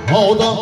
خدا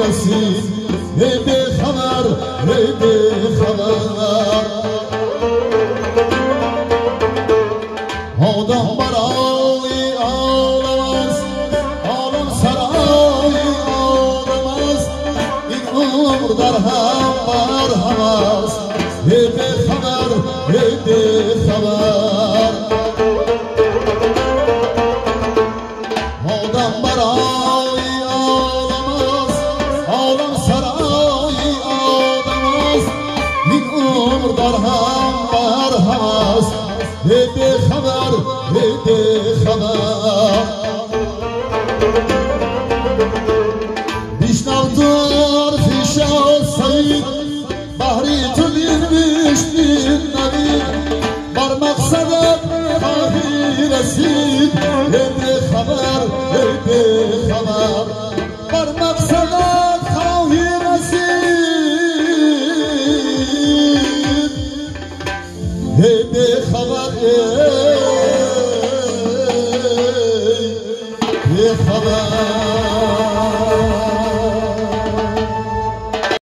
رسید ای بخبر ای بخبر آدم برای عالم است عالم سرای آدم است این عمر در هم بر هم است ای بخبر ای بخبر آدم برای عالم است عالم سرای آدم است این عمر در هم بر هم است ای بخبر ای بخبر بیشنو در فیشا سعید بحری تو بین نوید بر مقصدت خواهی رسید ای بخبر ای بخبر بر مقصدت خواهی رسید ای بخبر ای بخبر